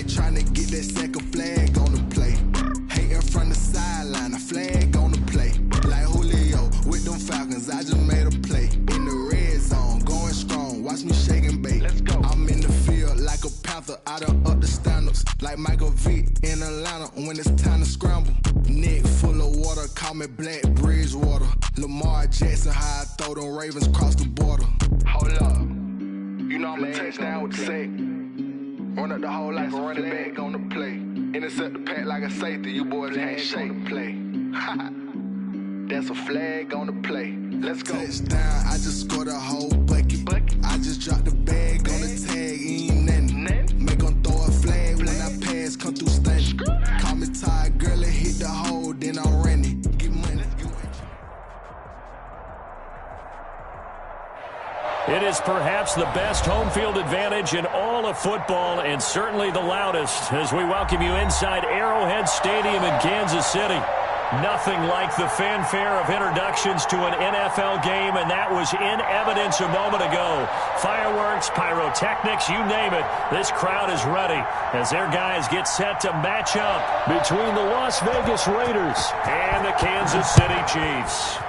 trying to get that second flag on the play. Hating from the sideline, a flag on the play. Like Julio with them Falcons, I just made a play. In the red zone, going strong, watch me shake and bake. Let's go. I'm in the field like a Panther, I done up the standards. Like Michael Vick in Atlanta when it's time to scramble. Neck full of water, call me Black Bridgewater. Lamar Jackson, how I throw them Ravens cross the border. Hold up, you know I'm a touchdown with the sack. Run up the hole like a running back on the play. Intercept the pack like a safety, you boys can't shake the play. That's a flag on the play. Let's go. Touchdown, I just scored a whole bucket. I just dropped the bag on the tag, ain't nothing. Make them throw a flag when I pass, come through stunning. Call me tired, girl, and hit the hole, then I'm running. Get money. It is perhaps the best home field advantage in all of football, and certainly the loudest, as we welcome you inside Arrowhead Stadium in Kansas City. Nothing like the fanfare of introductions to an NFL game, and that was in evidence a moment ago. Fireworks, pyrotechnics, you name it. This crowd is ready as their guys get set to match up between the Las Vegas Raiders and the Kansas City Chiefs.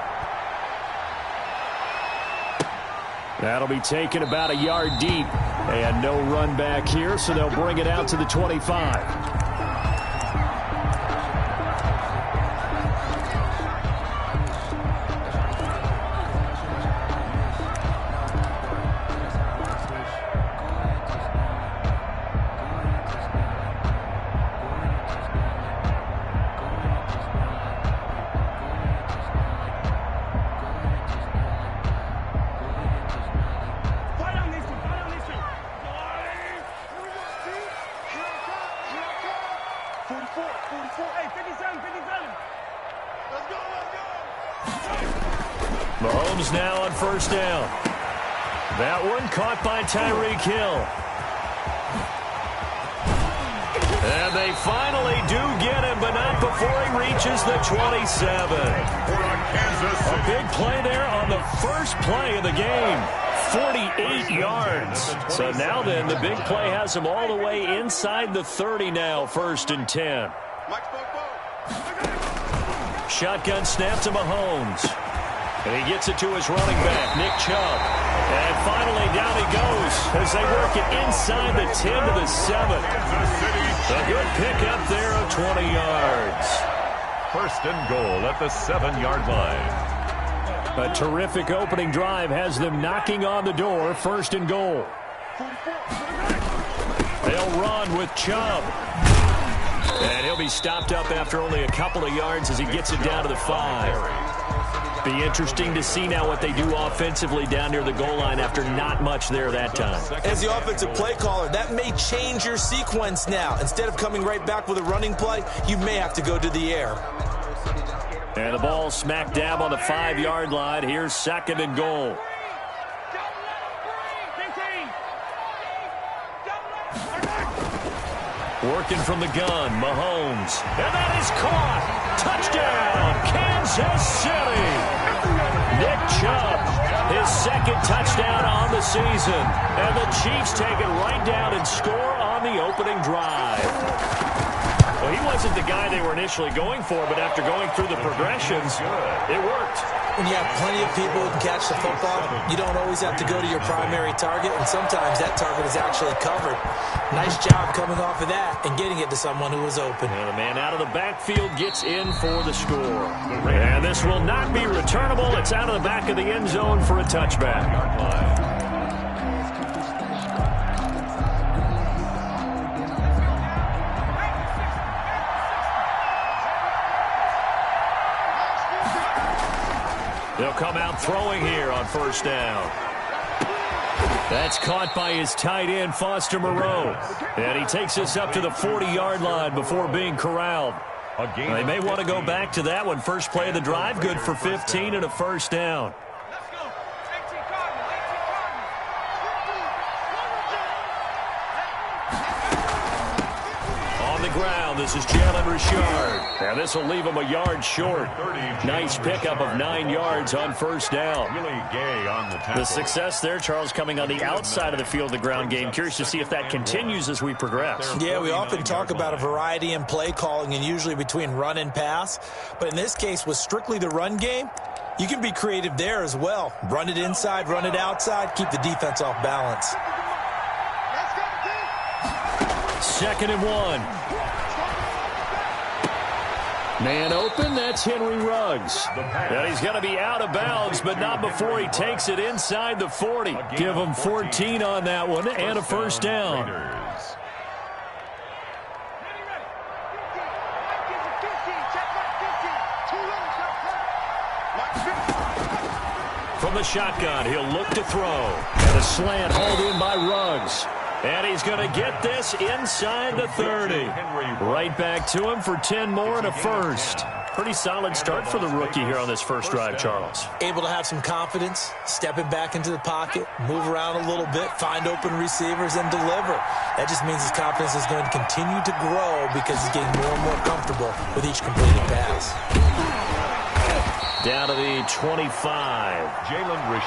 That'll be taken about a yard deep, and no run back here, so they'll bring it out to the 25. Mahomes now on first down. That one caught by Tyreek Hill. And they finally do get him, but not before he reaches the 27. A big play there on the first play of the game. 48 yards. So now then, the big play has him all the way inside the 30 now, 1st and 10. Shotgun snap to Mahomes. And he gets it to his running back, Nick Chubb. And finally down he goes as they work it inside the 10 to the 7. A good pickup there of 20 yards. 1st and goal at the 7-yard line. A terrific opening drive has them knocking on the door. 1st and goal. They'll run with Chubb. And he'll be stopped up after only a couple of yards as he gets it down to the 5. Be interesting to see now what they do offensively down near the goal line after not much there that time. As the offensive play caller, that may change your sequence now. Instead of coming right back with a running play, you may have to go to the air. And the ball smack dab on the 5-yard line. Here's 2nd and goal. Working from the gun, Mahomes. And that is caught. Touchdown, Kansas City. Nick Chubb, his 2nd touchdown on the season. And the Chiefs take it right down and score on the opening drive. Well, he wasn't the guy they were initially going for, but after going through the progressions, it worked. When you have plenty of people who can catch the football, you don't always have to go to your primary target, and sometimes that target is actually covered. Nice job coming off of that and getting it to someone who was open. And the man out of the backfield gets in for the score. And this will not be returnable. It's out of the back of the end zone for a touchback. They'll come out throwing here on 1st down. That's caught by his tight end, Foster Moreau. And he takes us up to the 40-yard line before being corralled. They may want to go back to that one. First play of the drive, good for 15 and a 1st down. On On the ground, this is Jalen Richard. And this will leave him a yard short. Nice pickup of 9 yards on first down. Really gay on the tackle. The success there, Charles, coming on the outside of the field, the ground game. Curious to see if that continues as we progress. Yeah, we often talk about a variety in play calling and usually between run and pass. But in this case, with strictly the run game, you can be creative there as well. Run it inside, run it outside, keep the defense off balance. 2nd and 1. Man open, that's Henry Ruggs. And he's going to be out of bounds, but not before he takes it inside the 40. Give him 14 on that one and a first down. From the shotgun, he'll look to throw. And a slant hauled in by Ruggs. And he's going to get this inside the 30. Right back to him for 10 more and a first. Pretty solid start for the rookie here on this first drive, Charles. Able to have some confidence, stepping back into the pocket, move around a little bit, find open receivers, and deliver. That just means his confidence is going to continue to grow because he's getting more and more comfortable with each completed pass. Down to the 25.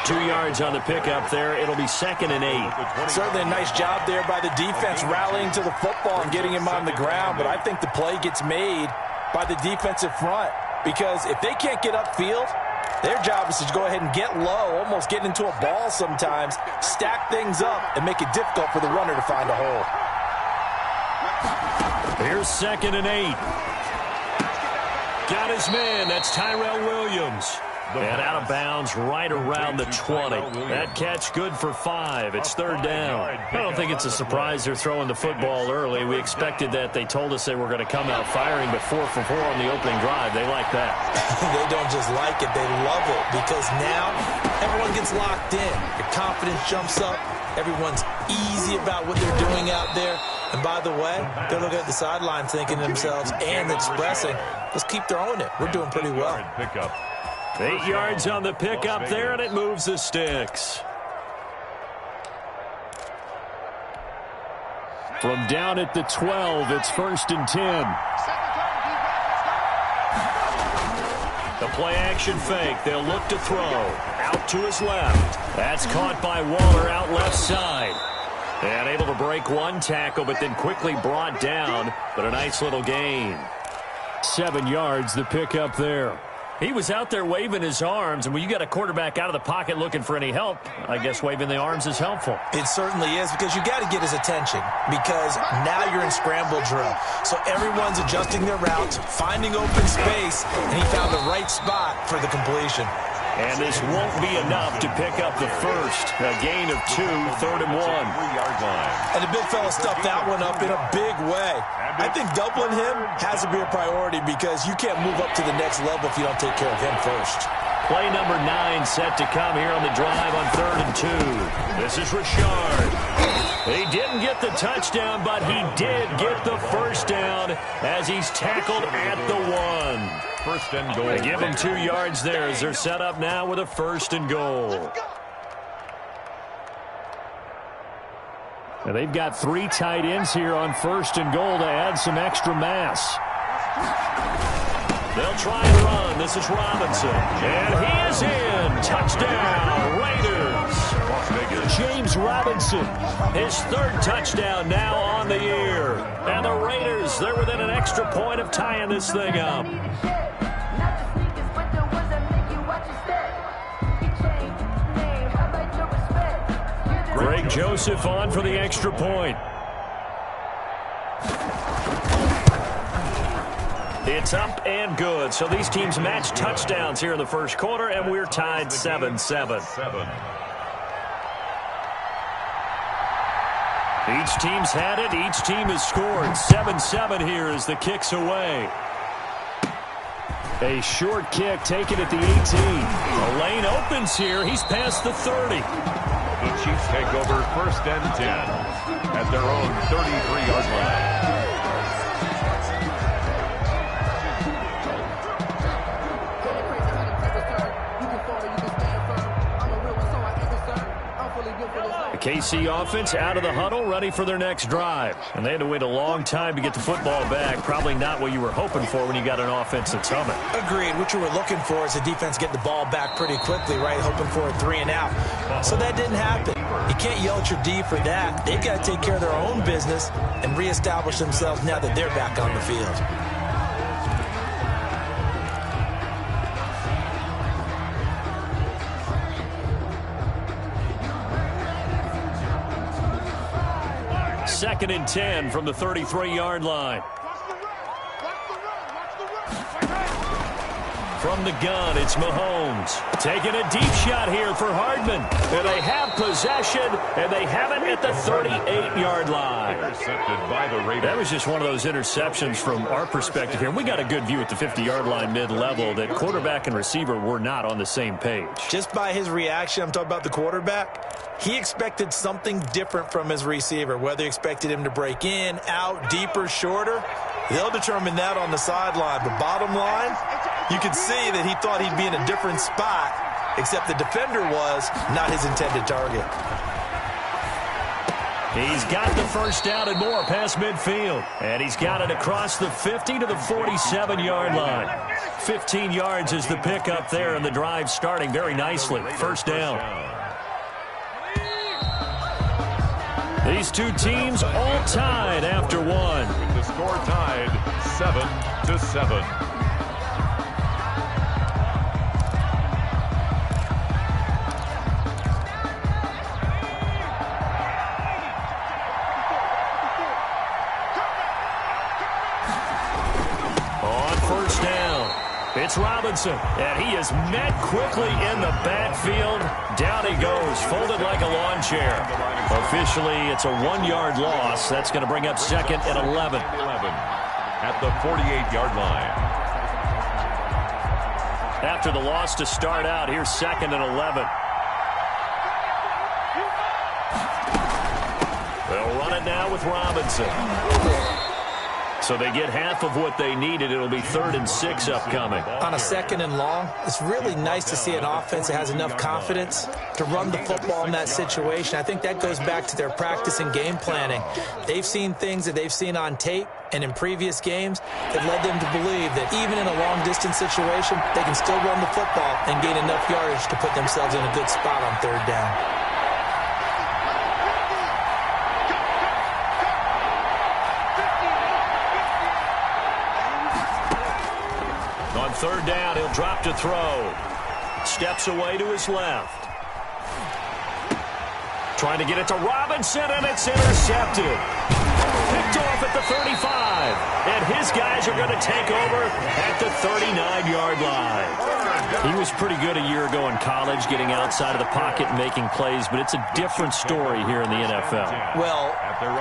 2 yards on the pickup there. It'll be 2nd and 8. Certainly a nice job there by the defense rallying to the football and getting him on the ground, but I think the play gets made by the defensive front because if they can't get upfield, their job is to go ahead and get low, almost get into a ball sometimes, stack things up, and make it difficult for the runner to find a hole. Here's 2nd and 8. Got his man. That's Tyrell Williams. And out of bounds right around the 20. That catch good for 5. It's 3rd down. I don't think it's a surprise they're throwing the football early. We expected that. They told us they were going to come out firing, but 4 for 4 on the opening drive. They like that. They don't just like it. They love it because now everyone gets locked in. Your confidence jumps up. Everyone's easy about what they're doing out there. And by the way, they're looking at the sideline thinking to themselves and expressing, let's keep throwing it. We're doing pretty well. 8 yards on the pickup there, and it moves the sticks. From down at the 12, it's 1st and 10. The play action fake. They'll look to throw. Out to his left. That's caught by Waller out left side. And able to break one tackle, but then quickly brought down. But a nice little gain. 7 yards, the pickup there. He was out there waving his arms, and when you got a quarterback out of the pocket looking for any help, I guess waving the arms is helpful. It certainly is because you got to get his attention because now you're in scramble drill. So everyone's adjusting their routes, finding open space, and he found the right spot for the completion. And this won't be enough to pick up the first. A gain of 2, 3rd and 1. And the big fella stuffed that one up in a big way. I think doubling him has to be a priority because you can't move up to the next level if you don't take care of him first. Play number 9 set to come here on the drive on 3rd and 2. This is Richard. He didn't get the touchdown, but he did get the first down as he's tackled at the 1. 1st and goal. They give him 2 yards there as they're set up now with a 1st and goal. Now they've got 3 tight ends here on 1st and goal to add some extra mass. They'll try and run. This is Robinson. And he is in. Touchdown, Raiders. James Robinson, his 3rd touchdown now on the year. And the Raiders, they're within an extra point of tying this thing up. Greg Joseph on for the extra point. It's up and good. So these teams match touchdowns here in the first quarter, and we're tied 7-7. Each team's had it. Each team has scored. 7-7 here as the kick's away. A short kick taken at the 18. The lane opens here. He's past the 30. The Chiefs take over 1st and 10 at their own 33-yard line. The KC offense out of the huddle, ready for their next drive. And they had to wait a long time to get the football back. Probably not what you were hoping for when you got an offense that's humming. Agreed. What you were looking for is the defense getting the ball back pretty quickly, right? Hoping for a 3 and out. So that didn't happen. You can't yell at your D for that. They've got to take care of their own business and reestablish themselves now that they're back on the field. Second and 10 from the 33-yard line. From the gun, it's Mahomes. Taking a deep shot here for Hardman. And they have possession, and they have it at the 38-yard line. Intercepted by the Raiders. That was just one of those interceptions from our perspective here. We got a good view at the 50-yard line mid-level that quarterback and receiver were not on the same page. Just by his reaction, I'm talking about the quarterback, he expected something different from his receiver, whether he expected him to break in, out, deeper, shorter. They'll determine that on the sideline. But bottom line, you could see that he thought he'd be in a different spot, except the defender was not his intended target. He's got the first down and more past midfield. And he's got it across the 50 to the 47-yard line. 15 yards is the pickup there, and the drive starting very nicely. First down. These two teams all tied after one. With the score tied 7-7. It's Robinson, and he is met quickly in the backfield. Down he goes, folded like a lawn chair. Officially, it's a 1-yard loss. That's going to bring up second and 11. At the 48-yard line. After the loss to start out, here's second and 11. They'll run it now with Robinson. So they get half of what they needed. It'll be 3rd and 6 upcoming. On a 2nd and long, it's really nice to see an offense that has enough confidence to run the football in that situation. I think that goes back to their practice and game planning. They've seen things that they've seen on tape and in previous games that led them to believe that even in a long-distance situation, they can still run the football and gain enough yardage to put themselves in a good spot on 3rd down. On 3rd down, he'll drop to throw. Steps away to his left. Trying to get it to Robinson, and it's intercepted. Picked off at the 35. And his guys are going to take over at the 39-yard line. He was pretty good a year ago in college, getting outside of the pocket and making plays, but it's a different story here in the NFL. Well,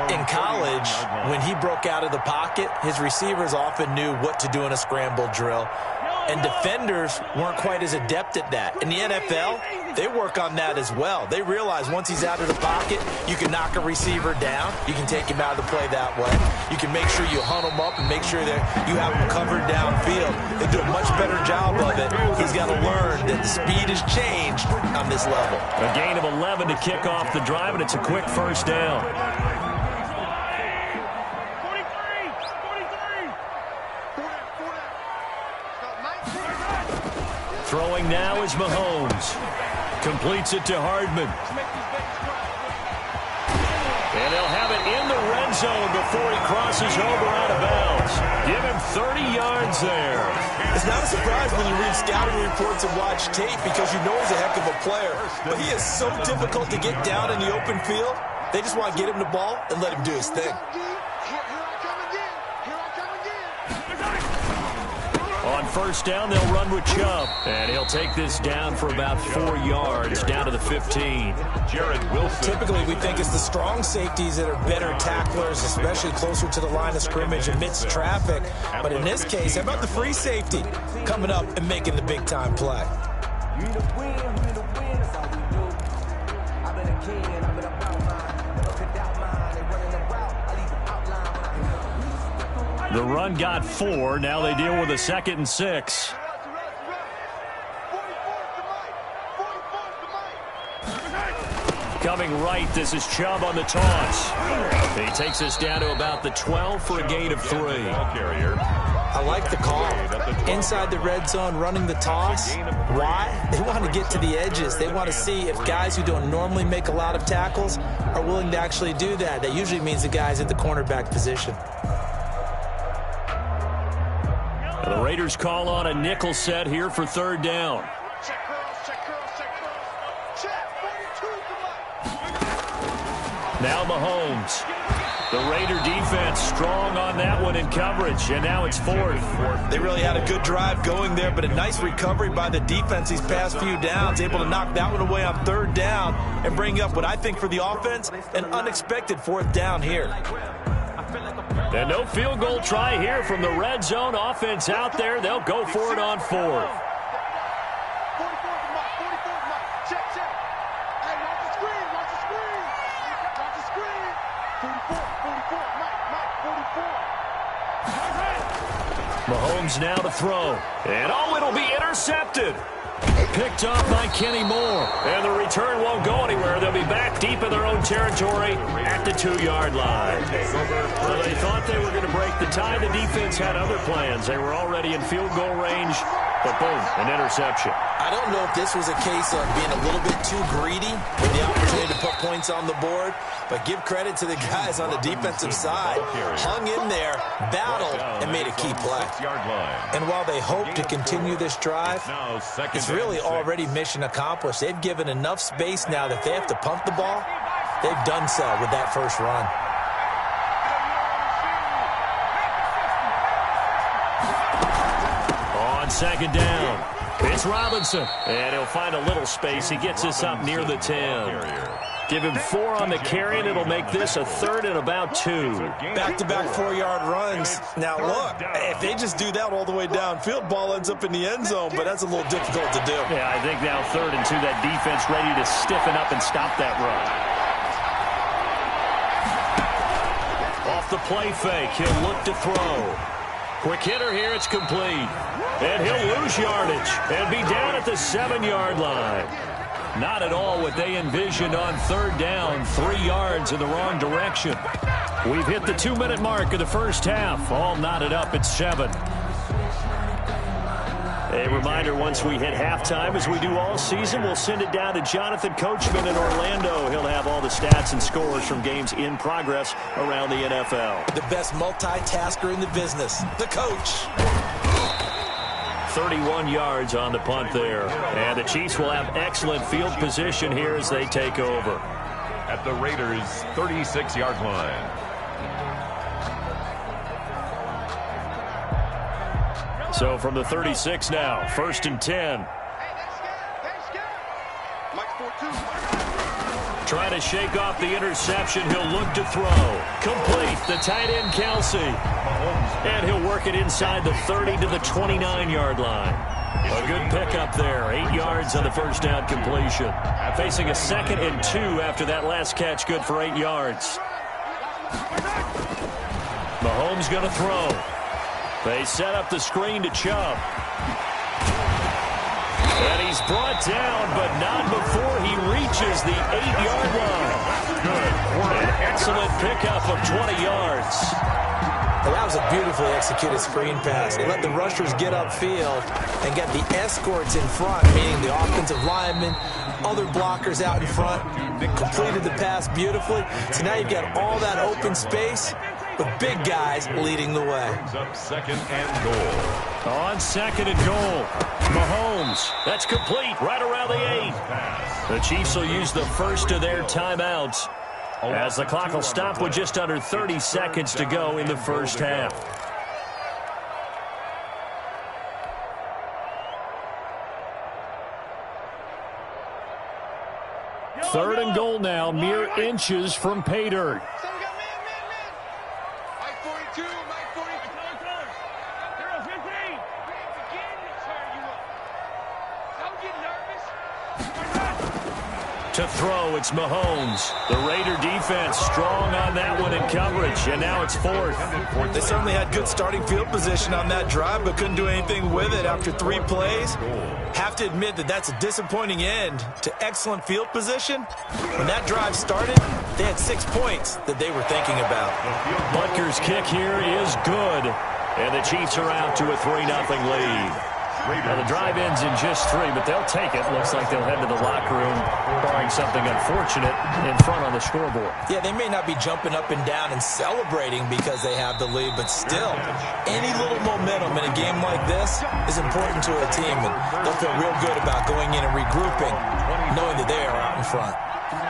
in college, when he broke out of the pocket, his receivers often knew what to do in a scramble drill. And defenders weren't quite as adept at that. In the NFL, they work on that as well. They realize once he's out of the pocket, you can knock a receiver down. You can take him out of the play that way. You can make sure you hunt him up and make sure that you have him covered downfield. They do a much better job of it. He's got to learn that the speed has changed on this level. A gain of 11 to kick off the drive, and it's a quick first down. Throwing now is Mahomes. Completes it to Hardman. And they'll have it in the red zone before he crosses over out of bounds. Give him 30 yards there. It's not a surprise when you read scouting reports and watch tape because you know he's a heck of a player. But he is so difficult to get down in the open field. They just want to get him the ball and let him do his thing. On first down, they'll run with Chubb. And he'll take this down for about 4 yards, down to the 15. Jared Wilson. Typically, we think it's the strong safeties that are better tacklers, especially closer to the line of scrimmage amidst traffic. But in this case, how about the free safety coming up and making the big-time play? The run got 4. Now they deal with a 2nd and 6. Coming right, this is Chubb on the toss. He takes us down to about the 12 for a gain of 3. I like the call. Inside the red zone, running the toss. Why? They want to get to the edges. They want to see if guys who don't normally make a lot of tackles are willing to actually do that. That usually means the guys at the cornerback position. The Raiders call on a nickel set here for 3rd down. Now Mahomes. The Raider defense strong on that one in coverage, and now it's 4th. They really had a good drive going there, but a nice recovery by the defense these past few downs, able to knock that one away on 3rd down and bring up what I think for the offense, an unexpected 4th down here. And no field goal try here from the red zone offense out there. They'll go for it on 4th. Mahomes now to throw. And it'll be intercepted. Picked off by Kenny Moore. And the return won't go anywhere. They'll be back deep in their own territory at the 2-yard line. Well, they thought they were going to break the tie. The defense had other plans. They were already in field goal range. But boom, an interception. I don't know if this was a case of being a little bit too greedy with the opportunity to put points on the board, but give credit to the guys on the defensive side. Hung in there, battled, and made a key play. And while they hope to continue this drive, it's really already mission accomplished. They've given enough space now that if they have to punt the ball, they've done so with that first run. On 2nd down, it's Robinson. And he'll find a little space. He gets us up near the 10. Give him 4 on the carry, and it'll make this a 3rd and about 2. Back-to-back 4-yard runs. Now, look, if they just do that all the way downfield, ball ends up in the end zone, but that's a little difficult to do. Yeah, I think now 3rd and 2, that defense ready to stiffen up and stop that run. Off the play fake, he'll look to throw. Quick hitter here, it's complete. And he'll lose yardage and be down at the 7-yard line. Not at all what they envisioned on 3rd down, 3 yards in the wrong direction. We've hit the 2-minute mark of the first half, all knotted up at 7. A reminder, once we hit halftime, as we do all season, we'll send it down to Jonathan Coachman in Orlando. He'll have all the stats and scores from games in progress around the NFL. The best multitasker in the business, the coach. 31 yards on the punt there. And the Chiefs will have excellent field position here as they take over. At the Raiders' 36-yard line. So from the 36 now, 1st and 10. Trying to shake off the interception. He'll look to throw. Complete. The tight end, Kelsey. And he'll work it inside the 30 to the 29-yard line. A good pickup there. 8 yards on the first down completion. Facing a 2nd and 2 after that last catch. Good for 8 yards. Mahomes going to throw. They set up the screen to Chubb. And he's brought down, but not before he reaches the 8-yard line. Good. An excellent pickup of 20 yards. Well, that was a beautifully executed screen pass. They let the rushers get upfield and get the escorts in front, meaning the offensive linemen, other blockers out in front. Completed the pass beautifully. So now you've got all that open space with big guys leading the way. Up 2nd and goal. On 2nd and goal, Mahomes. That's complete right around the 8. The Chiefs will use the first of their timeouts as the clock will stop with just under 30 seconds to go in the first half. Third and goal now, mere inches from pay dirt. To throw, it's Mahomes. The Raider defense strong on that one in coverage, and now it's 4th. They certainly had good starting field position on that drive, but couldn't do anything with it after 3 plays. Have to admit that that's a disappointing end to excellent field position. When that drive started, they had 6 points that they were thinking about. Butker's kick here is good, and the Chiefs are out to a 3-0 lead. Now, the drive ends in just 3, but they'll take it. Looks like they'll head to the locker room, barring something unfortunate, in front on the scoreboard. Yeah, they may not be jumping up and down and celebrating because they have the lead, but still, any little momentum in a game like this is important to a team, and they'll feel real good about going in and regrouping, knowing that they are out in front.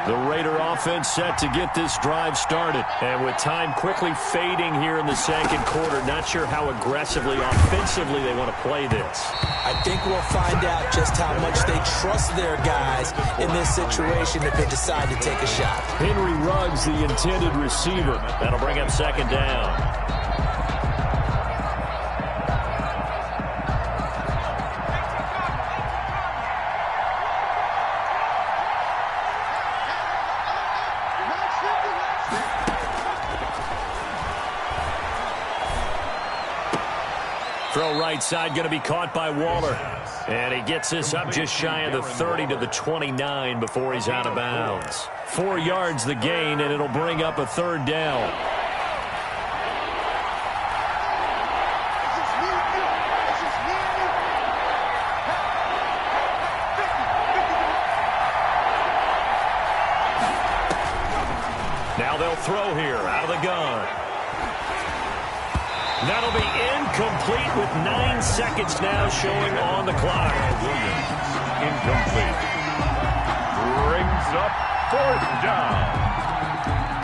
The Raider offense set to get this drive started. And with time quickly fading here in the second quarter, not sure how aggressively, offensively they want to play this. I think we'll find out just how much they trust their guys in this situation if they decide to take a shot. Henry Ruggs, the intended receiver. That'll bring up 2nd down. Throw right side, going to be caught by Waller. And he gets this up just shy of the 30 to the 29 before he's out of bounds. 4 yards the gain, and it'll bring up a 3rd down. Now they'll throw here out of the gun. That'll be incomplete with 9 seconds now showing on the clock. Williams, incomplete. Brings up 4th down.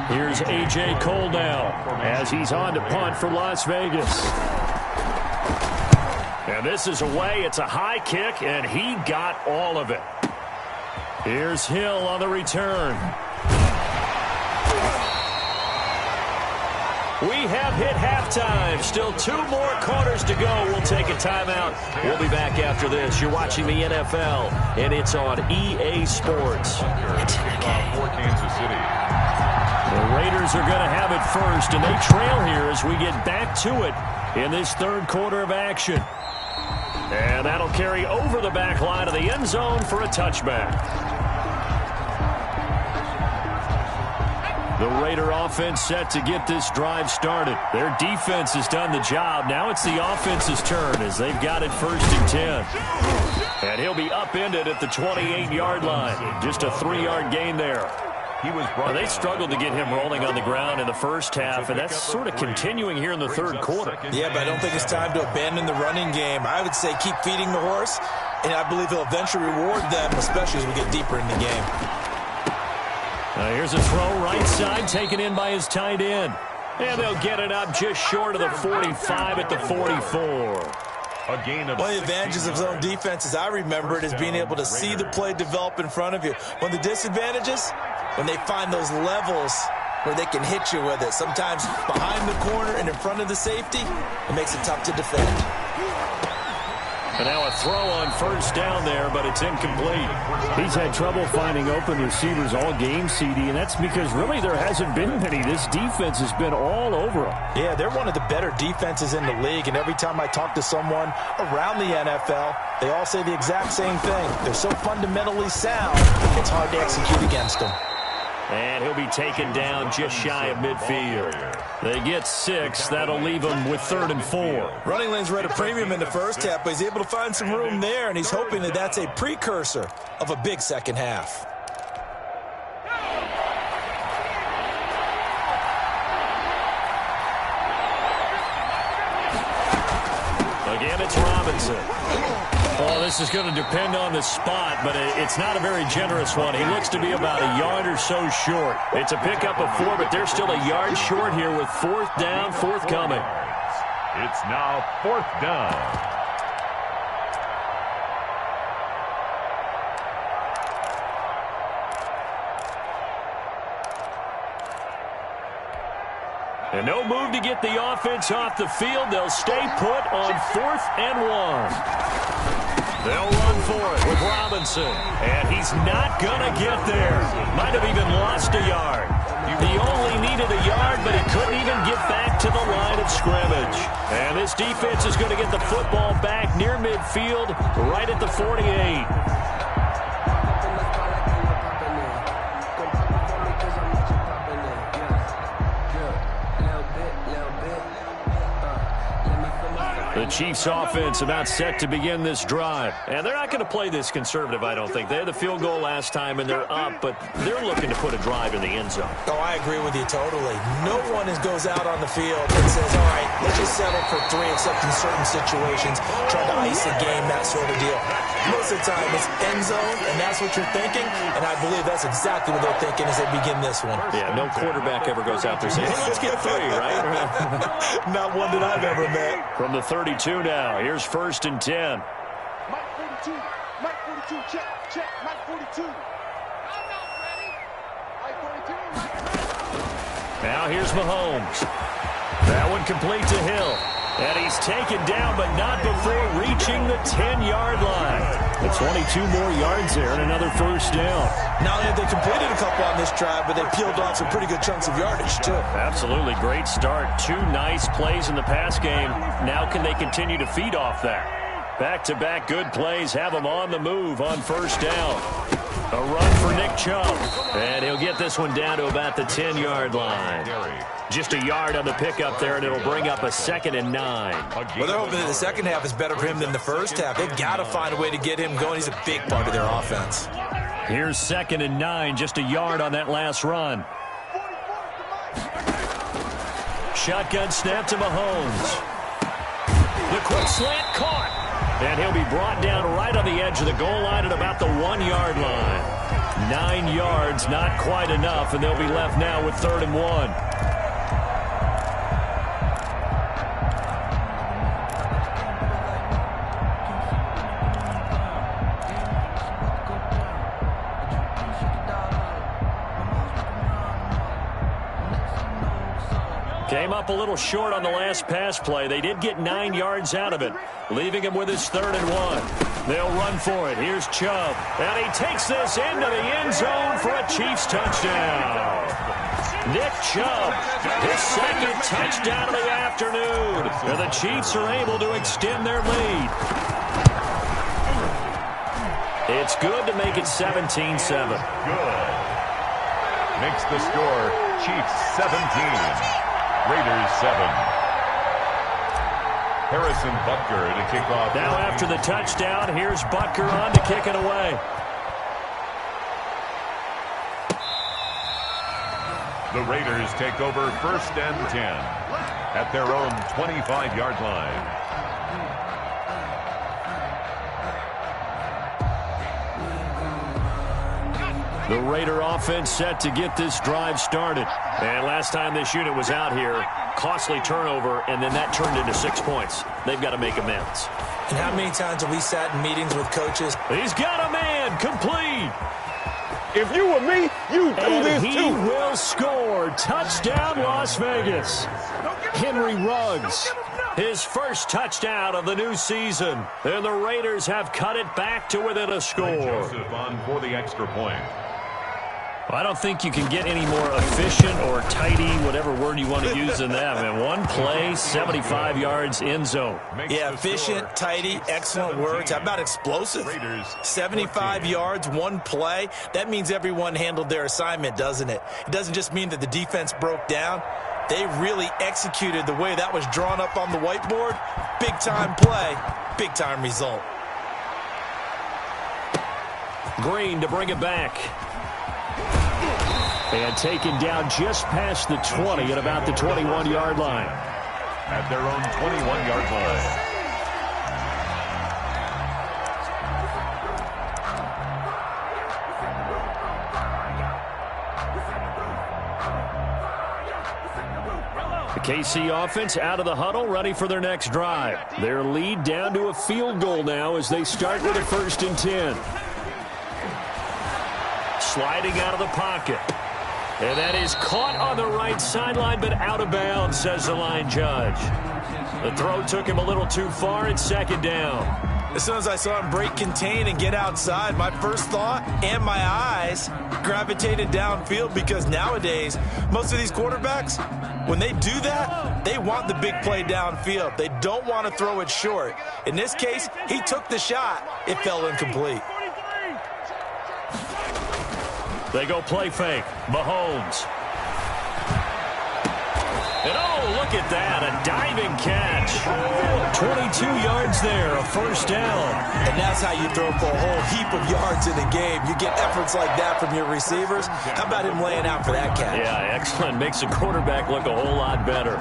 Here's A.J. Cole now as he's on to punt for Las Vegas. And this is away. It's a high kick, and he got all of it. Here's Hill on the return. We have hit halftime. Still 2 more quarters to go. We'll take a timeout. We'll be back after this. You're watching the NFL, and it's on EA Sports. For Kansas City. The Raiders are going to have it first, and they trail here as we get back to it in this 3rd quarter of action. And that'll carry over the back line of the end zone for a touchback. The Raider offense set to get this drive started. Their defense has done the job. Now it's the offense's turn as they've got it 1st and 10. And he'll be upended at the 28-yard line. Just a 3-yard gain there. They struggled to get him rolling on the ground in the first half, and that's sort of continuing here in the 3rd quarter. Yeah, but I don't think it's time to abandon the running game. I would say keep feeding the horse, and I believe he'll eventually reward them, especially as we get deeper in the game. Here's a throw right side taken in by his tight end. And they'll get it up just short of the 45 at the 44. A gain of one of the advantages of zone defense, as I remember it, is being able to see the play develop in front of you. One of the disadvantages, when they find those levels where they can hit you with it. Sometimes behind the corner and in front of the safety, it makes it tough to defend. And now a throw on 1st down there, but it's incomplete. He's had trouble finding open receivers all game, CD, and that's because really there hasn't been many. This defense has been all over them. Yeah, they're one of the better defenses in the league, and every time I talk to someone around the NFL, they all say the exact same thing. They're so fundamentally sound, it's hard to execute against them. And he'll be taken down just shy of midfield. They get 6. That'll leave him with 3rd and 4. Running lanes were at a premium in the first half, but he's able to find some room there, and he's hoping that that's a precursor of a big second half. Again, it's Robinson. Well, this is going to depend on the spot, but it's not a very generous one. He looks to be about a yard or so short. It's a pickup of 4, but they're still a yard short here with 4th down, 4th coming. It's now 4th down. And no move to get the offense off the field. They'll stay put on 4th and 1. They'll run for it with Robinson. And he's not going to get there. Might have even lost a yard. He only needed a yard, but he couldn't even get back to the line of scrimmage. And this defense is going to get the football back near midfield, right at the 48. The Chiefs offense about set to begin this drive. And they're not going to play this conservative, I don't think. They had the field goal last time, and they're up, but they're looking to put a drive in the end zone. Oh, I agree with you totally. No one goes out on the field and says, all right, let's just settle for 3, except in certain situations, trying to ice the game, that sort of deal. Most of the time, it's end zone, and that's what you're thinking, and I believe that's exactly what they're thinking as they begin this one. Yeah, no quarterback ever goes out there saying, hey, let's get 3, right? Not one that I've ever met. From the 32 now, here's 1st and 10. Mike 42, Mike 42, check, Mike 42. I'm not ready. Mike 42. Now here's Mahomes. That one complete to Hill. And he's taken down, but not before reaching the 10-yard line. The 22 more yards there and another first down. Not only have they completed a couple on this drive, but they peeled off some pretty good chunks of yardage, too. Absolutely. Great start. 2 nice plays in the pass game. Now can they continue to feed off that? Back-to-back good plays have them on the move on first down. A run for Nick Chubb. And he'll get this one down to about the 10-yard line. Just a yard on the pickup there, and it'll bring up a 2nd and 9. Well, they're hoping that the second half is better for him than the first half. They've got to find a way to get him going. He's a big part of their offense. Here's 2nd and 9, just a yard on that last run. Shotgun snap to Mahomes. The quick slant caught. And he'll be brought down right on the edge of the goal line at about the 1-yard line. 9 yards, not quite enough, and they'll be left now with 3rd and 1. Came up a little short on the last pass play. They did get 9 yards out of it, leaving him with his 3rd and 1. They'll run for it. Here's Chubb. And he takes this into the end zone for a Chiefs touchdown. Nick Chubb, his 2nd touchdown of the afternoon. And the Chiefs are able to extend their lead. It's good to make it 17-7. Good. Makes the score Chiefs 17. Raiders 7. Harrison Butker to kick off. Now after the touchdown, here's Butker on to kick it away. The Raiders take over 1st and 10 at their own 25-yard line. The Raider offense set to get this drive started. And last time this unit was out here, costly turnover, and then that turned into 6 points. They've got to make amends. And how many times have we sat in meetings with coaches? He's got a man complete. If you were me, you do this too. And he will score. Touchdown, Las Vegas. Henry Ruggs, his first touchdown of the new season. And the Raiders have cut it back to within a score. Joseph on for the extra point. I don't think you can get any more efficient or tidy, whatever word you want to use in that. I mean, 1 play, 75 yards, end zone. Yeah, efficient, tidy, excellent words. How about explosive? 75 yards, 1 play. That means everyone handled their assignment, doesn't it? It doesn't just mean that the defense broke down. They really executed the way that was drawn up on the whiteboard. Big-time play, big-time result. Green to bring it back. And taken down just past the 20 at about the 21-yard line. At their own 21-yard line. The KC offense out of the huddle, ready for their next drive. Their lead down to a field goal now as they start with a 1st and 10. Sliding out of the pocket. And that is caught on the right sideline, but out of bounds, says the line judge. The throw took him a little too far. It's 2nd down. As soon as I saw him break contain and get outside, my first thought and my eyes gravitated downfield, because nowadays, most of these quarterbacks, when they do that, they want the big play downfield. They don't want to throw it short. In this case, he took the shot. It fell incomplete. They go play fake. Mahomes. And oh, look at that, a diving catch. 22 yards there, a first down. And that's how you throw for a whole heap of yards in a game. You get efforts like that from your receivers. How about him laying out for that catch? Yeah, excellent. Makes the quarterback look a whole lot better.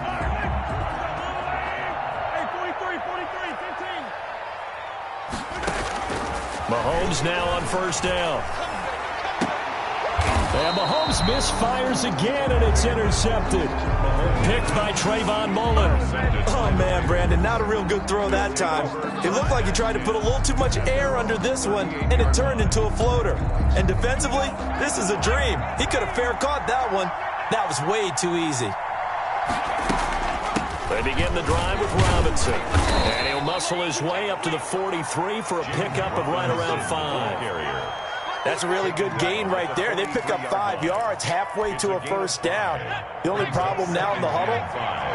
Mahomes now on first down. And Mahomes misfires again, and it's intercepted. Picked by Trayvon Mullen. Oh, man, Brandon, not a real good throw that time. It looked like he tried to put a little too much air under this one, and it turned into a floater. And defensively, this is a dream. He could have fair caught that one. That was way too easy. They begin the drive with Robinson. And he'll muscle his way up to the 43 for a pickup of right around 5. That's a really good gain right there. They pick up 5 yards halfway to a first down. The only problem now in the huddle,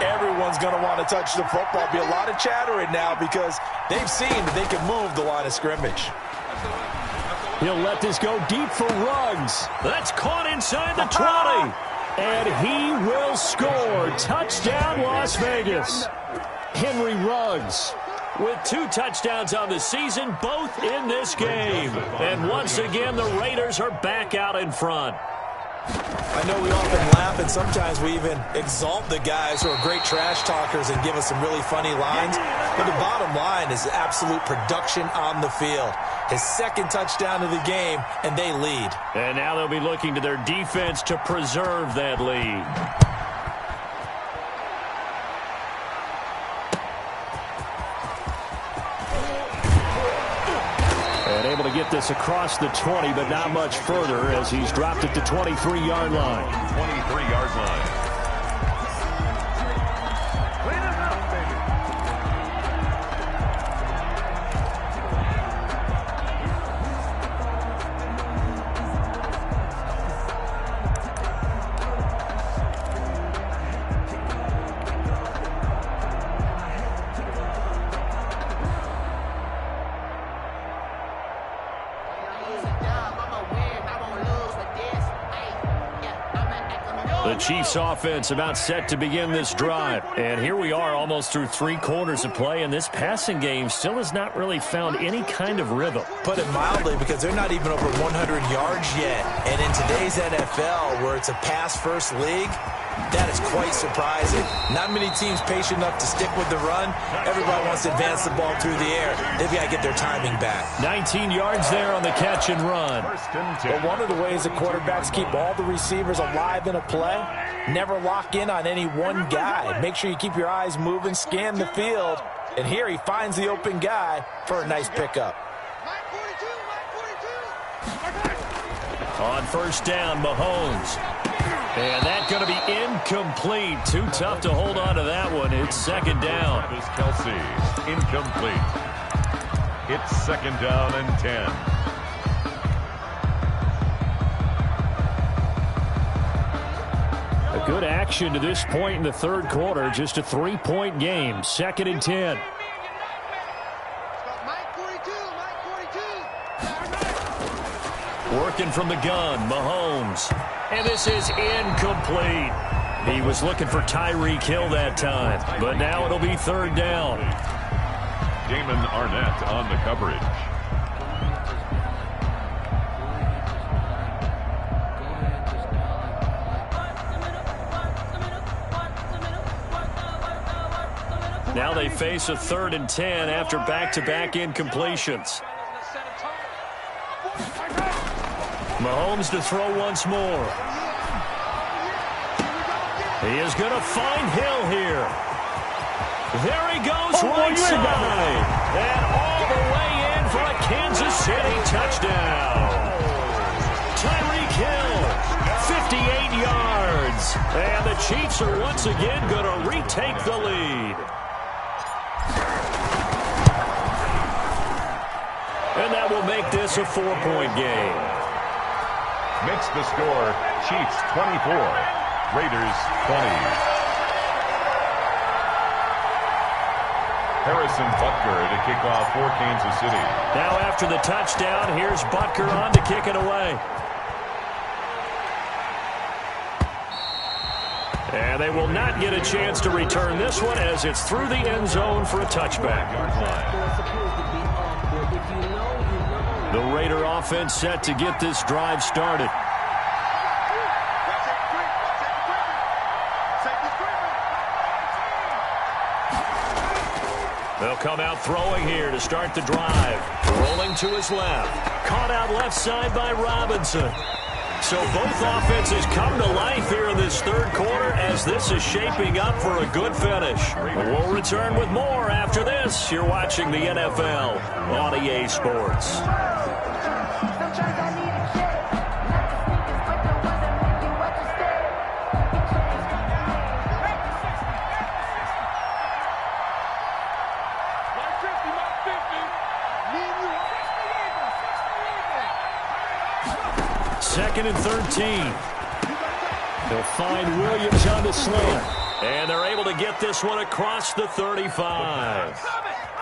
everyone's going to want to touch the football. Be a lot of chattering now because they've seen that they can move the line of scrimmage. He'll let this go deep for Ruggs. That's caught inside the 20. And he will score. Touchdown, Las Vegas. Henry Ruggs with 2 touchdowns on the season, both in this game. And once again, the Raiders are back out in front. I know we often laugh, and sometimes we even exalt the guys who are great trash talkers and give us some really funny lines. But the bottom line is absolute production on the field. His second touchdown of the game, and they lead. And now they'll be looking to their defense to preserve that lead. Able to get this across the 20, but not much further as he's dropped it to 23-yard line. 23-yard line. The Chiefs offense about set to begin this drive. And here we are almost through 3 quarters of play, and this passing game still has not really found any kind of rhythm. Put it mildly, because they're not even over 100 yards yet. And in today's NFL, where it's a pass-first league, that is quite surprising. Not many teams patient enough to stick with the run. Everybody wants to advance the ball through the air. They've got to get their timing back. 19 yards there on the catch and run. But one of the ways the quarterbacks keep all the receivers alive in a play, never lock in on any one guy. Make sure you keep your eyes moving, scan the field. And here he finds the open guy for a nice pickup. On first down, Mahomes. And that's going to be incomplete. Too tough to hold on to that one. It's second down. This Kelsey, incomplete. It's second down and 10. A good action to this point in the third quarter. Just a 3-point game. Second and 10. Working from the gun, Mahomes. And this is incomplete. He was looking for Tyreek Hill that time. But now it'll be third down. Damon Arnett on the coverage. Now they face a 3rd and 10 after back-to-back incompletions. Mahomes to throw once more. He is going to find Hill here. There he goes, right side. And all the way in for a Kansas City touchdown. Tyreek Hill, 58 yards. And the Chiefs are once again going to retake the lead. will make this a 4-point game. Makes the score Chiefs 24, Raiders 20. Harrison Butker to kick off for Kansas City. Now after the touchdown, here's Butker on to kick it away. And they will not get a chance to return this one as it's through the end zone for a touchback. The Raider offense set to get this drive started. They'll come out throwing here to start the drive. Rolling to his left. Caught out left side by Robinson. So both offenses come to life here in this third quarter as this is shaping up for a good finish. We'll return with more after this. You're watching the NFL on EA Sports. Second and 13. They'll find Williams on the slant. And they're able to get this one across the 35.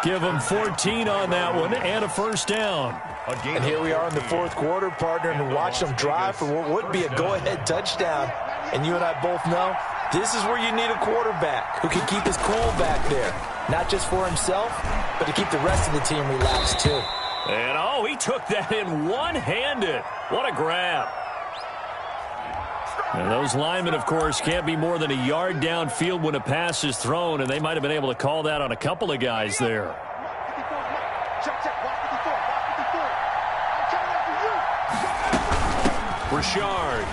Give them 14 on that one and a first down. And here we are in the fourth quarter, partner, and watch them drive for what would be a go-ahead touchdown. And you and I both know this is where you need a quarterback who can keep his cool back there. Not just for himself, but to keep the rest of the team relaxed too. And, oh, he took that in one-handed. What a grab. And those linemen, of course, can't be more than a yard downfield when a pass is thrown, and they might have been able to call that on a couple of guys there. Richard.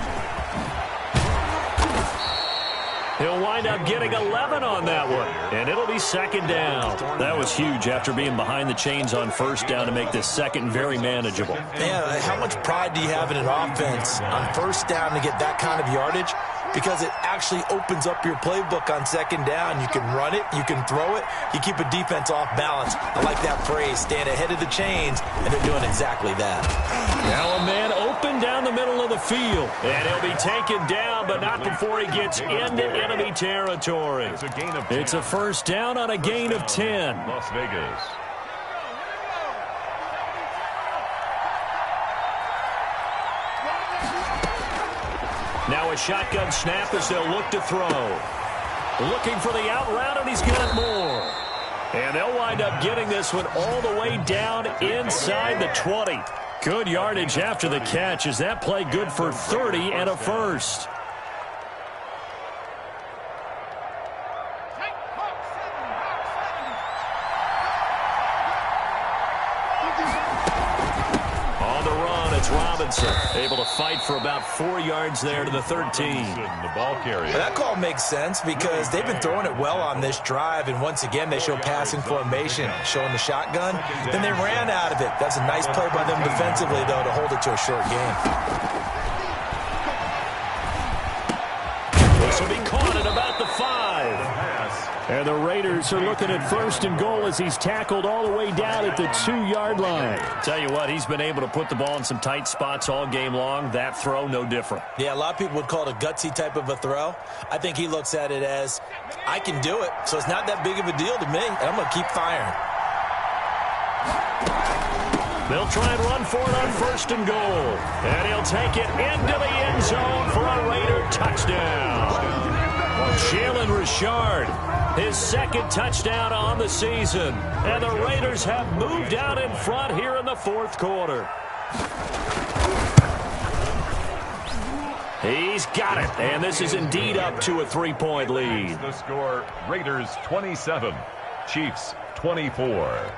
He'll wind up getting 11 on that one, and it'll be second down. That was huge after being behind the chains on first down to make this second very manageable. Yeah, how much pride do you have in an offense on first down to get that kind of yardage? Because it actually opens up your playbook on second down. You can run it, you can throw it, you keep a defense off balance. I like that phrase, stand ahead of the chains, and they're doing exactly that. Now a man open down the middle of the field, and he'll be taken down, but not before he gets into enemy territory. It's a first down on a gain of 10. Las Vegas. Now a shotgun snap as they'll look to throw. Looking for the out route, and he's got more. And they'll wind up getting this one all the way down inside the 20. Good yardage after the catch. Is that play good for 30 and a first? Robinson able to fight for about 4 yards there to the 13. The ball carrier. That call makes sense because they've been throwing it well on this drive, and once again they show passing formation, showing the shotgun. Then they ran out of it. That's a nice play by them defensively, though, to hold it to a short game. This will be caught at about the 5. And the Raiders are looking at first and goal as he's tackled all the way down at the 2-yard line. Tell you what, he's been able to put the ball in some tight spots all game long. That throw, no different. Yeah, a lot of people would call it a gutsy type of a throw. I think he looks at it as, I can do it, so it's not that big of a deal to me, and I'm going to keep firing. They'll try and run for it on first and goal. And he'll take it into the end zone for a Raider touchdown. Jalen Richard, his second touchdown on the season. And the Raiders have moved out in front here in the fourth quarter. He's got it. And this is indeed up to a 3-point lead. The score, Raiders 27, Chiefs 24.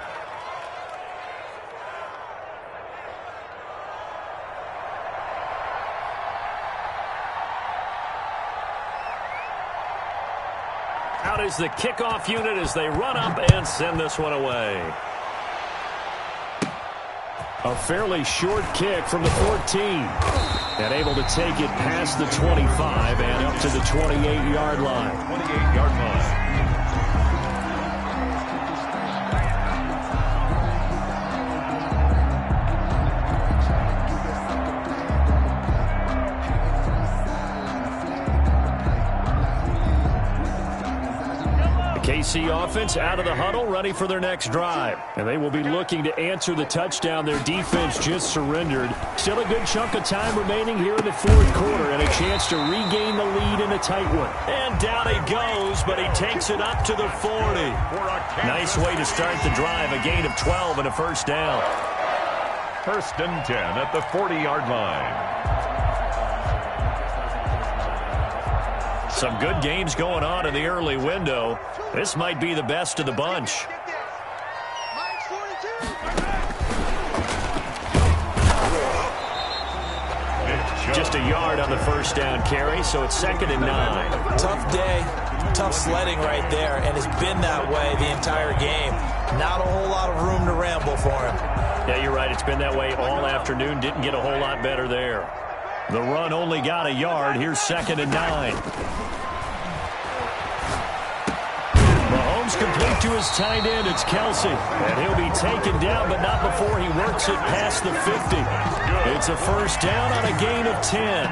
Out is the kickoff unit as they run up and send this one away. A fairly short kick from the 14. And able to take it past the 25 and up to the 28-yard line. 28-yard line. KC offense out of the huddle, ready for their next drive. And they will be looking to answer the touchdown their defense just surrendered. Still a good chunk of time remaining here in the fourth quarter and a chance to regain the lead in a tight one. And down he goes, but he takes it up to the 40. Nice way to start the drive, a gain of 12 and a first down. First and 10 at the 40-yard line. Some good games going on in the early window. This might be the best of the bunch. Just a yard on the first down carry, so it's 2nd and 9. Tough day, tough sledding right there, and it's been that way the entire game. Not a whole lot of room to ramble for him. Yeah, you're right. It's been that way all afternoon. Didn't get a whole lot better there. The run only got a yard. Here's 2nd and 9. Mahomes complete to his tight end. It's Kelsey. And he'll be taken down, but not before he works it past the 50. It's a first down on a gain of 10.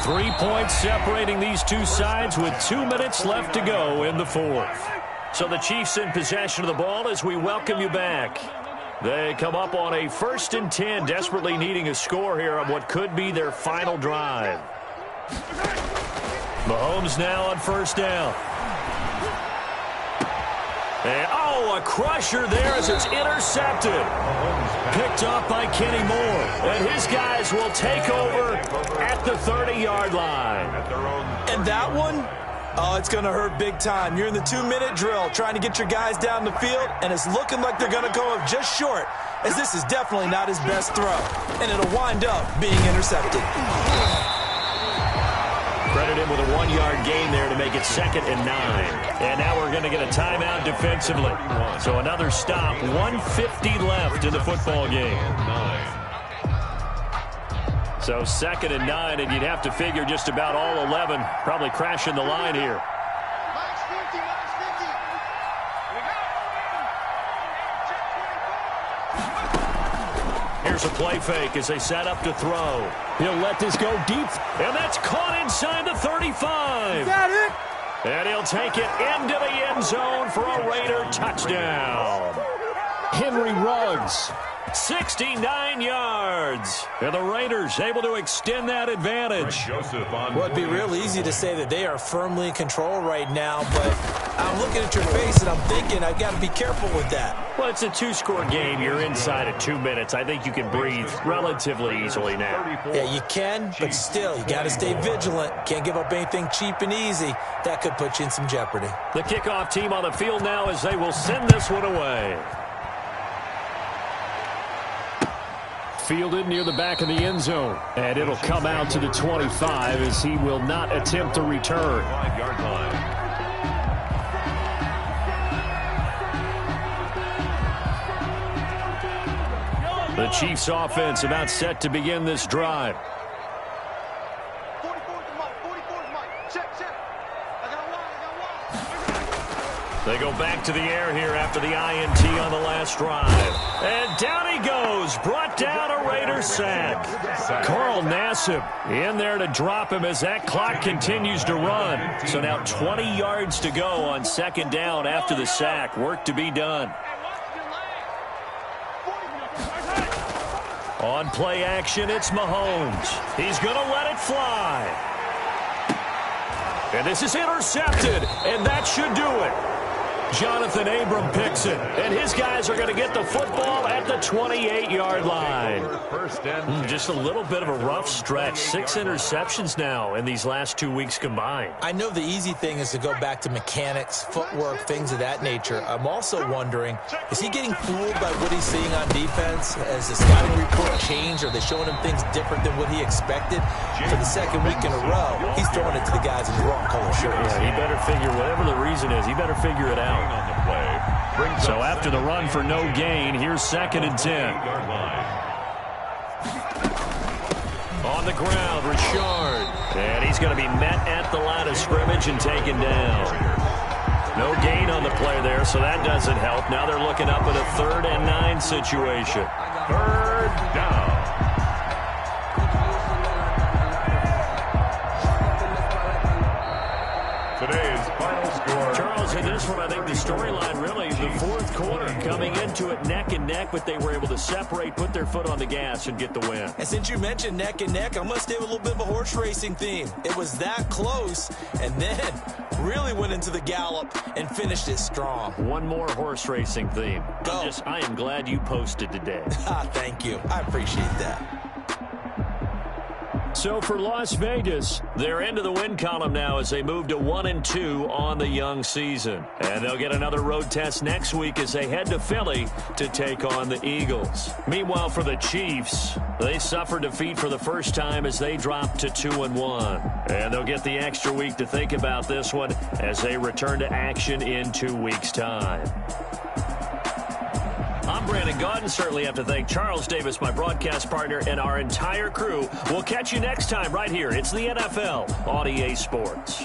3 points separating these two sides with 2 minutes left to go in the fourth. So the Chiefs in possession of the ball as we welcome you back. They come up on a 1st and 10, desperately needing a score here on what could be their final drive. Mahomes now on first down. And, a crusher there as it's intercepted. Picked up by Kenny Moore. And his guys will take over at the 30-yard line. And that one? Oh, it's going to hurt big time. You're in the 2-minute drill trying to get your guys down the field, and it's looking like they're going to go up just short, as this is definitely not his best throw. And it'll wind up being intercepted. Credit him with a 1-yard gain there to make it 2nd and 9. And now we're going to get a timeout defensively. So another stop, 1:50 left in the football game. So 2nd and 9, and you'd have to figure just about all 11 probably crashing the line here. Here's a play fake as they set up to throw. He'll let this go deep, and that's caught inside the 35. Got it. And he'll take it into the end zone for a Raider touchdown. Henry Ruggs. 69 yards. And the Raiders able to extend that advantage. Well, it'd be real easy to say that they are firmly in control right now, but I'm looking at your face and I'm thinking I've got to be careful with that. Well, it's a 2-score game. You're inside of 2 minutes. I think you can breathe relatively easily now. Yeah, you can, but still, you got to stay vigilant. Can't give up anything cheap and easy. That could put you in some jeopardy. The kickoff team on the field now as they will send this one away. Fielded near the back of the end zone. And it'll come out to the 25 as he will not attempt to return. 5-yard line. The Chiefs offense about set to begin this drive. 44 to Mike. 44 to Mike. Check. I got one. They go back to the air here after the INT on the last drive. And down he goes. Brought down a Raider sack. Carl Nassib in there to drop him as that clock continues to run. So now 20 yards to go on 2nd down after the sack. Work to be done. On play action, it's Mahomes. He's going to let it fly. And this is intercepted, and that should do it. Jonathan Abram picks it, and his guys are going to get the football at the 28-yard line. Just a little bit of a rough stretch. 6 interceptions now in these last 2 weeks combined. I know the easy thing is to go back to mechanics, footwork, things of that nature. I'm also wondering, is he getting fooled by what he's seeing on defense? Has the scouting report changed? Are they showing him things different than what he expected? For the 2nd week in a row, he's throwing it to the guys in the wrong color shirts. Yeah, he better figure, whatever the reason is, he better figure it out. On the play. So after the run for no gain, here's 2nd and 10. On the ground, Richard. And he's going to be met at the line of scrimmage and taken down. No gain on the play there, so that doesn't help. Now they're looking up at a 3rd and 9 situation. 3rd down. Today's final score, Charles, in this one, I think the storyline really, the fourth quarter, coming into it neck and neck, but they were able to separate, put their foot on the gas, and get the win. And since you mentioned neck and neck, I'm going to stay with a little bit of a horse racing theme. It was that close, and then really went into the gallop and finished it strong. One more horse racing theme. Go. I am glad you posted today. Thank you. I appreciate that. So for Las Vegas, they're into the win column now as they move to 1-2 on the young season. And they'll get another road test next week as they head to Philly to take on the Eagles. Meanwhile, for the Chiefs, they suffered defeat for the first time as they dropped to 2-1. And they'll get the extra week to think about this one as they return to action in 2 weeks' time. I'm Brandon Gaudin. Certainly have to thank Charles Davis, my broadcast partner, and our entire crew. We'll catch you next time right here. It's the NFL on EA Sports.